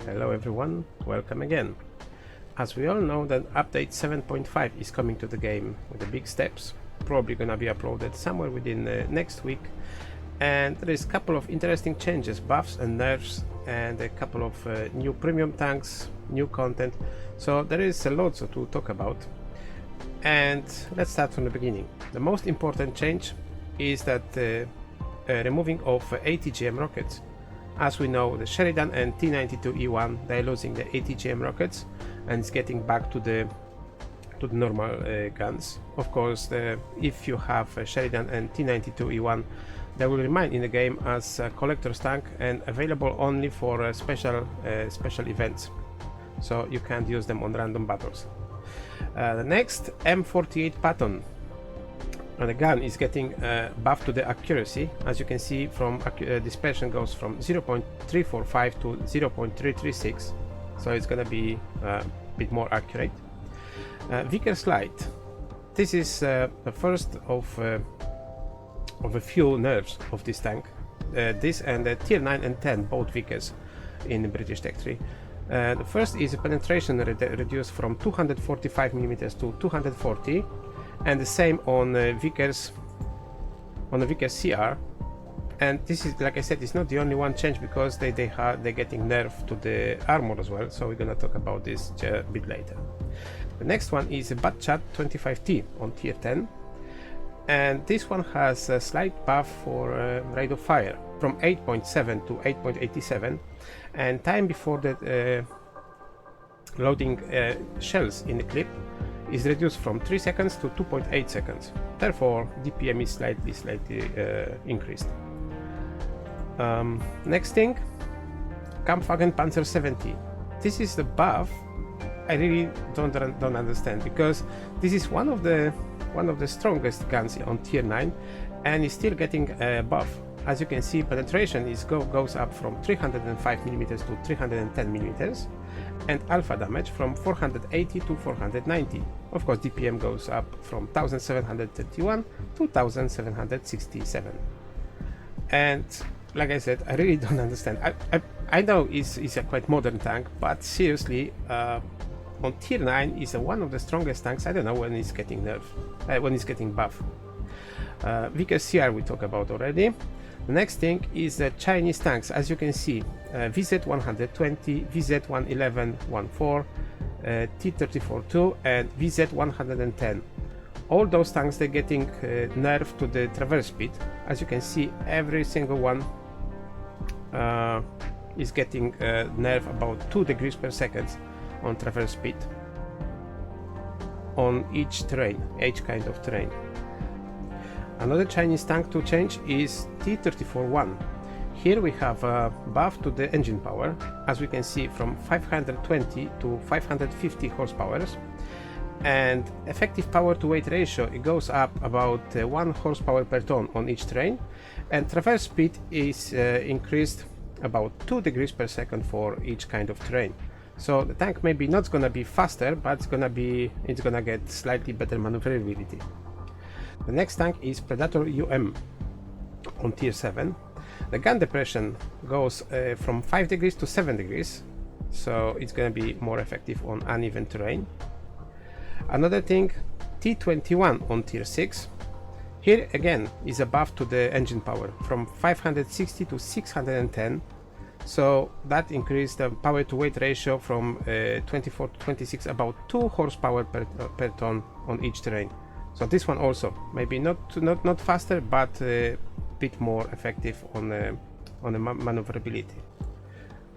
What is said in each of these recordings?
Hello everyone, welcome again. As we all know that update 7.5 is coming to the game with the big steps, probably gonna be uploaded somewhere within next week, and there is a couple of interesting changes, buffs and nerfs, and a couple of new premium tanks, new content, so there is a lot to talk about. And let's start from the beginning. The most important change is that removing of ATGM rockets. As we know, the Sheridan and T92E1, they're losing the ATGM rockets and it's getting back to the normal guns. Of course, if you have a Sheridan and T92E1, they will remain in the game as a collector's tank and available only for special events, so you can't use them on random battles. The next M48 Patton. And the gun is getting buffed to the accuracy. As you can see, from dispersion goes from 0.345 to 0.336, so it's gonna be a bit more accurate. Vickers Light. This is the first of a few nerfs of this tank. This and the tier 9 and 10, both Vickers in British Tech 3. The first is a penetration reduced from 245mm to 240. And the same on Vickers CR, and this is, like I said, it's not the only one change, because they're getting nerf to the armor as well, so we're gonna talk about this a bit later. The next one is a Batchat 25T on tier 10, and this one has a slight buff for rate of fire from 8.7 to 8.87, and time before the loading shells in the clip is reduced from 3 seconds to 2.8 seconds. Therefore, DPM is slightly increased. Next thing, Kamfan Panzer 70. This is the buff I really don't understand, because this is one of the strongest guns on tier 9, and is still getting a buff. As you can see, penetration goes up from 305mm to 310mm, and alpha damage from 480 to 490. Of course, DPM goes up from 1731 to 1767. And like I said, I really don't understand. I know it's a quite modern tank, but seriously, on tier 9 is one of the strongest tanks. I don't know when it's getting nerfed, when it's getting buff. Vickers CR we talked about already. The next thing is the Chinese tanks. As you can see, VZ120, VZ111-14, T-34-2 and VZ110. All those tanks, they're getting nerfed to the traverse speed. As you can see, every single one is getting nerfed about 2 degrees per second on traverse speed on each kind of terrain. Another Chinese tank to change is T-34-1. Here we have a buff to the engine power, as we can see, from 520 to 550 horsepower, and effective power to weight ratio, it goes up about 1 horsepower per ton on each train, and traverse speed is increased about 2 degrees per second for each kind of terrain. So the tank maybe not gonna be faster, but it's gonna get slightly better maneuverability. The next tank is Predator UM on tier 7. The gun depression goes from 5 degrees to 7 degrees, so it's going to be more effective on uneven terrain. Another thing, T21 on tier 6. Here again is a buff to the engine power from 560 to 610, so that increased the power to weight ratio from 24 to 26, about 2 horsepower per ton on each terrain. So this one also maybe not faster, but a bit more effective on the maneuverability.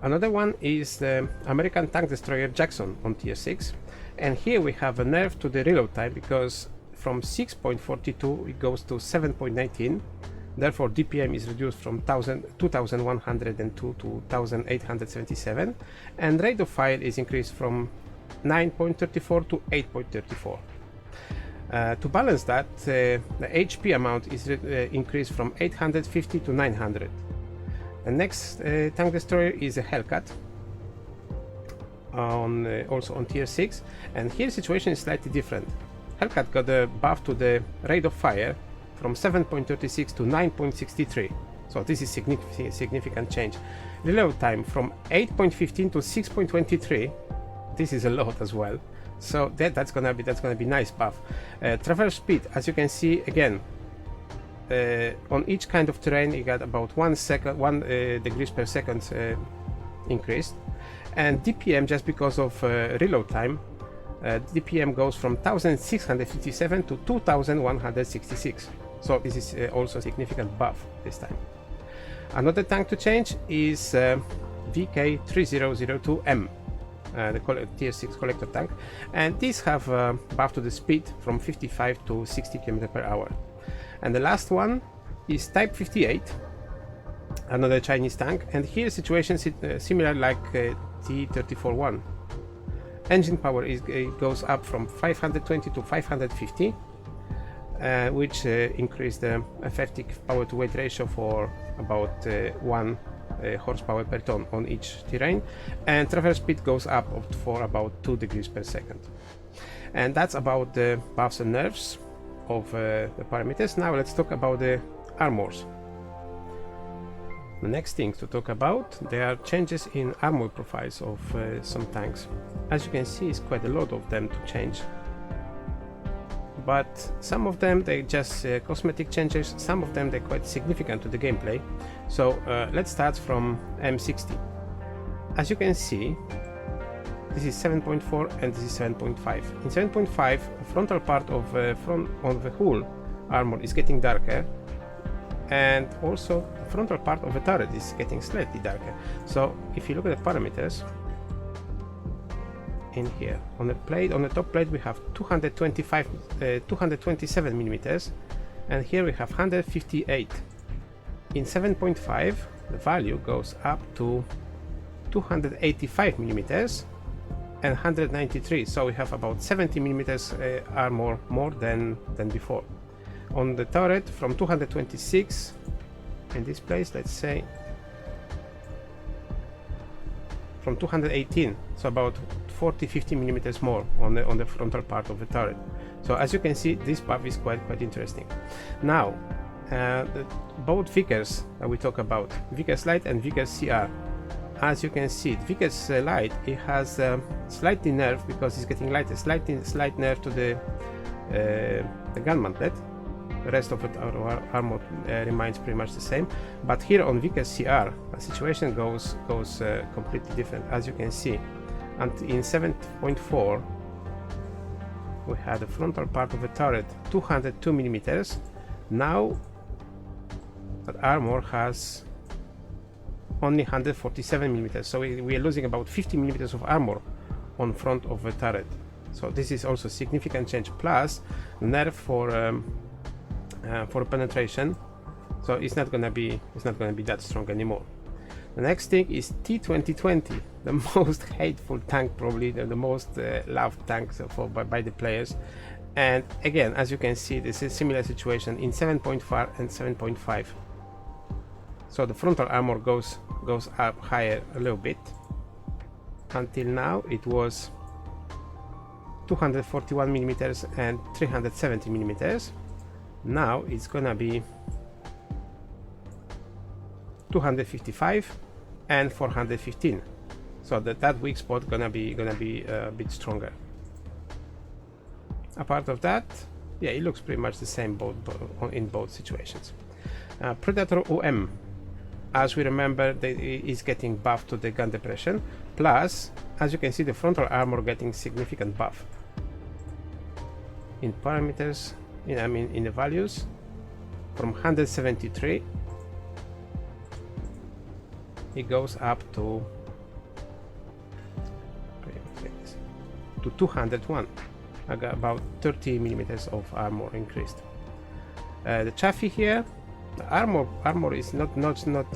Another one is the American tank destroyer Jackson on tier 6, and here we have a nerf to the reload time, because from 6.42 it goes to 7.19. Therefore, DPM is reduced from 2102 to 1877, and rate of fire is increased from 9.34 to 8.34. To balance that, the HP amount is increased from 850 to 900. The next tank destroyer is a Hellcat, also on tier 6, and here the situation is slightly different. Hellcat got a buff to the rate of fire from 7.36 to 9.63. So this is significant change. Reload time from 8.15 to 6.23. This is a lot as well. So that's gonna be nice buff. Traverse speed, as you can see again, on each kind of terrain you got about 1 degrees per second increased, and DPM, just because of reload time, DPM goes from 1657 to 2166. So this is also a significant buff this time. Another tank to change is VK3002M, the tier 6 collector tank, and these have buff to the speed from 55 to 60 km per hour. And the last one is Type 58, another Chinese tank, and here situation is similar like T-34-1. Engine power goes up from 520 to 550, which increased the effective power to weight ratio for about 1 horsepower per ton on each terrain, and traverse speed goes up for about 2 degrees per second. And that's about the buffs and nerfs of the parameters. Now let's talk about the armors. The next thing to talk about, there are changes in armor profiles of some tanks. As you can see, it's quite a lot of them to change, but some of them they just cosmetic changes, some of them they're quite significant to the gameplay. So let's start from M60. As you can see, this is 7.4 and this is 7.5. In 7.5, the frontal part of the hull armor is getting darker, and also the frontal part of the turret is getting slightly darker. So if you look at the parameters in here, on the top plate we have 227 millimeters, and here we have 158. In 7.5, the value goes up to 285 millimeters and 193, so we have about 70 millimeters armor more than before. On the turret, from 226 in this place, let's say from 218, so about 40-50 millimeters more on the frontal part of the turret. So as you can see, this buff is quite interesting. Now both Vickers that we talk about, Vickers Light and Vickers CR. As you can see, Vickers Light, it has slightly nerf because it's getting lighter, slight nerf to the gun mantlet. The rest of our armor remains pretty much the same, but here on Vickers CR, the situation goes completely different. As you can see, and in 7.4 we had the frontal part of the turret 202 millimeters. Now that armor has only 147 millimeters, so we are losing about 50 millimeters of armor on front of the turret. So this is also a significant change, plus nerf for penetration, so it's not gonna be that strong anymore. The next thing is T-2020, the most hateful tank, probably the most loved tank by the players. And again, as you can see, this is a similar situation in 7.4 and 7.5. So the frontal armor goes up higher a little bit. Until now it was 241 millimeters and 370 millimeters. Now it's gonna be 255 and 415. So that weak spot gonna be a bit stronger. Apart of that, yeah, it looks pretty much the same in both situations. Predator OM, as we remember, is getting buffed to the gun depression. Plus, as you can see, the frontal armor getting significant buff. In parameters, in the values, from 173, it goes up to 201. I got about 30 millimeters of armor increased. The chassis here, the armor is not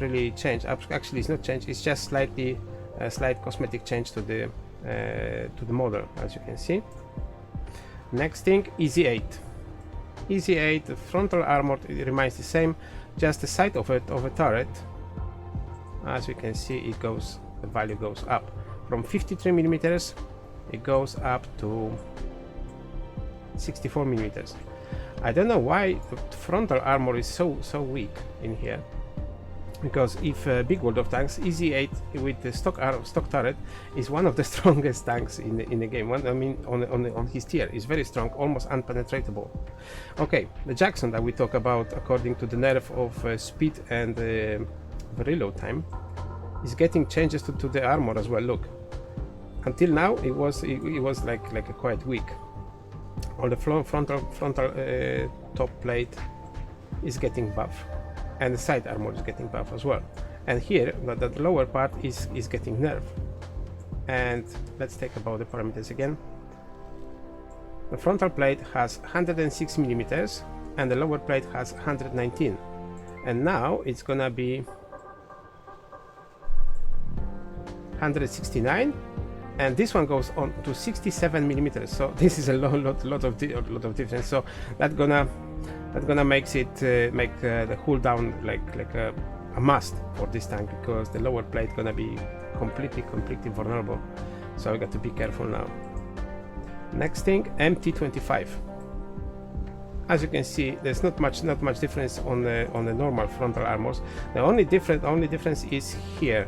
really changed. Actually, it's not changed. It's just slight cosmetic change to the model, as you can see. Next thing, EZ8. EZ8, the frontal armor remains the same, just the side of a turret. As you can see, the value goes up from 53 millimeters. It goes up to 64 millimeters. I don't know why the frontal armor is so weak in here. because if big world of tanks, EZ8 with the stock turret is one of the strongest tanks in the game. I mean, on his tier is very strong, almost unpenetratable. Okay, the Jackson that we talk about, according to the nerf of speed and reload time, is getting changes to the armor as well. Look, until now it was like a quite weak. All the frontal top plate is getting buff, and the side armor is getting buff as well. And here the lower part is getting nerf. And let's take about the parameters again. The frontal plate has 106 millimeters and the lower plate has 119, and now it's gonna be 169, and this one goes on to 67 millimeters. So this is a lot of difference. So that's gonna make it make the cooldown like a must for this tank, because the lower plate gonna be completely vulnerable. So we got to be careful now. Next thing, MT25. As you can see, there's not much difference on the normal frontal armors. The only difference is here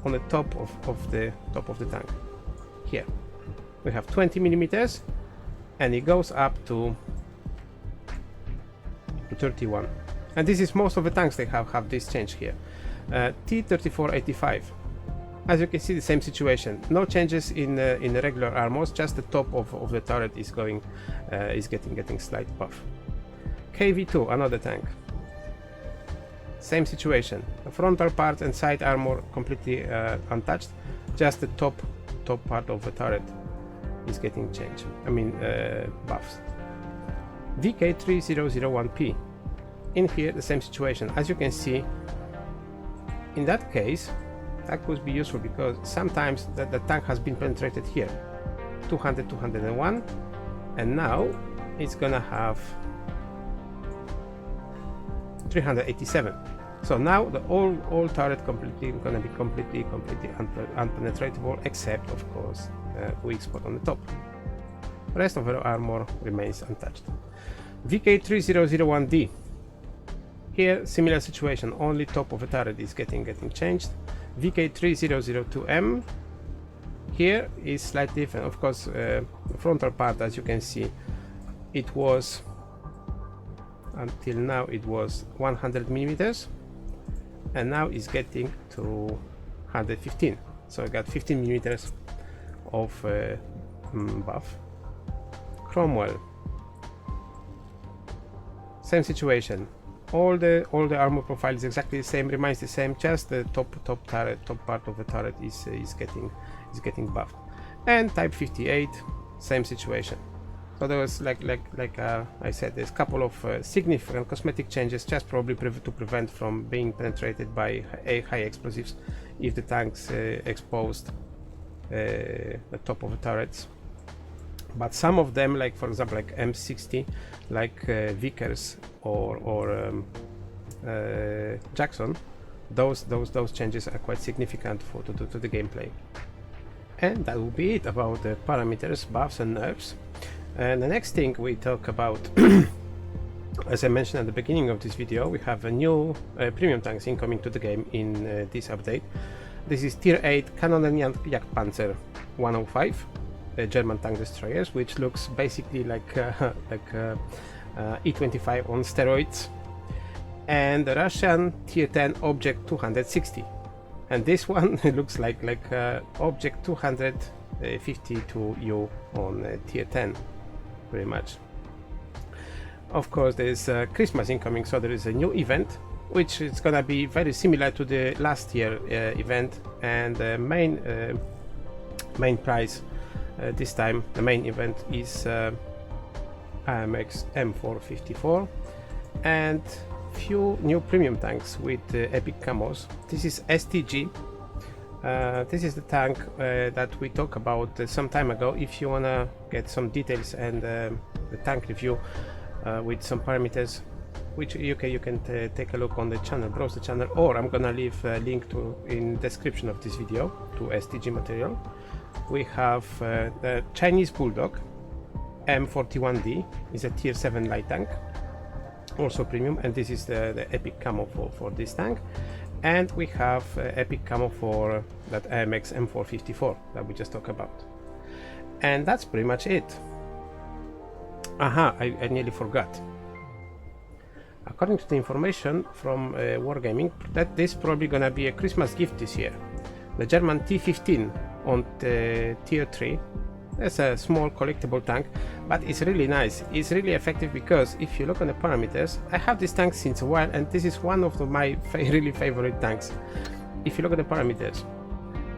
on the top of the tank. Here we have 20 millimeters, and it goes up to 31. And this is most of the tanks, they have this change here. T3485. As you can see, the same situation. No changes in the regular armors, just the top of the turret is getting slight buff. KV2, another tank. Same situation. The frontal part and side armor completely untouched. Just the top part of the turret is getting changed. I mean buffs. VK3001P. In here, the same situation. As you can see, in that case, that could be useful because sometimes the tank has been penetrated here, 200, 201, and now it's gonna have 387. So now the all turret gonna be completely unpenetratable, except of course weak spot on the top. The rest of the armor remains untouched. VK3001D. Here, similar situation. Only top of the turret is getting changed. VK3002M. Here is slightly different. Of course, the frontal part, as you can see, it was until now it was 100 millimeters, and now it's getting to 115. So I got 15 millimeters of buff. Cromwell. Same situation. All the armor profile is exactly the same, remains the same, just the top part of the turret is getting buffed. And Type 58, same situation. So there was like I said, there's a couple of significant cosmetic changes, just probably to prevent from being penetrated by high explosives if the tanks exposed the top of the turrets. But some of them, like for example like M60, like Vickers or Jackson, those changes are quite significant to the gameplay. And that will be it about the parameters, buffs and nerfs. And the next thing we talk about, as I mentioned at the beginning of this video, we have a new premium tanks incoming to the game in this update. This is Tier 8 Kamfan Panzer 105. German tank destroyers, which looks basically like E25 on steroids, and the Russian Tier 10 Object 260, and this one looks like Object 252U on Tier 10, pretty much. Of course, there's Christmas incoming, so there is a new event, which is gonna be very similar to the last year event, and the main prize. This time the main event is AMX M454 and few new premium tanks with epic camos. This is STG. This is the tank that we talked about some time ago. If you wanna get some details and the tank review with some parameters, which you can take a look on the channel, browse the channel, or I'm gonna leave a link to in description of this video to STG material. We have the Chinese Bulldog M41D, is a Tier 7 light tank. also premium, and this is the epic camo for this tank. And we have epic camo for that AMX M454 that we just talked about. And that's pretty much it. Aha, I nearly forgot. According to the information from Wargaming, that this is probably gonna be a Christmas gift this year. The German T15 on tier 3. It's a small collectible tank, but it's really nice. It's really effective because if you look on the parameters, I have this tank since a while, and this is one of my really favorite tanks. If you look at the parameters,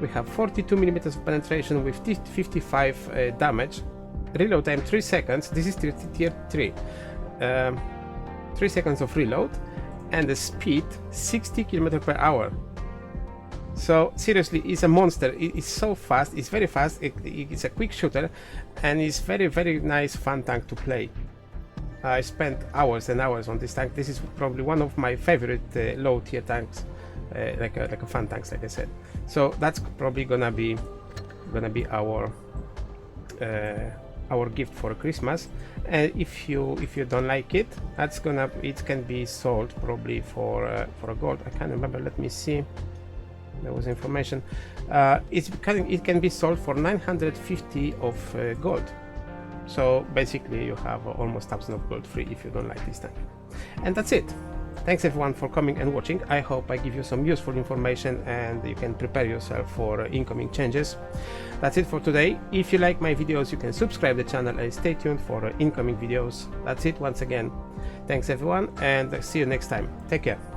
we have 42mm of penetration with 55 damage, reload time 3 seconds, this is tier 3, 3 seconds of reload, and the speed 60 km per hour. So seriously, it's a monster. It's so fast, it's very fast, it's a quick shooter, and it's very nice fun tank to play. I spent hours and hours on this tank. This is probably one of my favorite low tier tanks, like a fun tanks, like I said. So that's probably gonna be our gift for Christmas. And if you don't like it, it can be sold probably for a gold. I can't remember, let me see. There was information. It can be sold for 950 of gold. So basically you have almost 1000 of gold free if you don't like this tank. And that's it. Thanks everyone for coming and watching. I hope I give you some useful information and you can prepare yourself for incoming changes. That's it for today. If you like my videos, you can subscribe to the channel and stay tuned for incoming videos. That's it once again. Thanks everyone, and see you next time. Take care.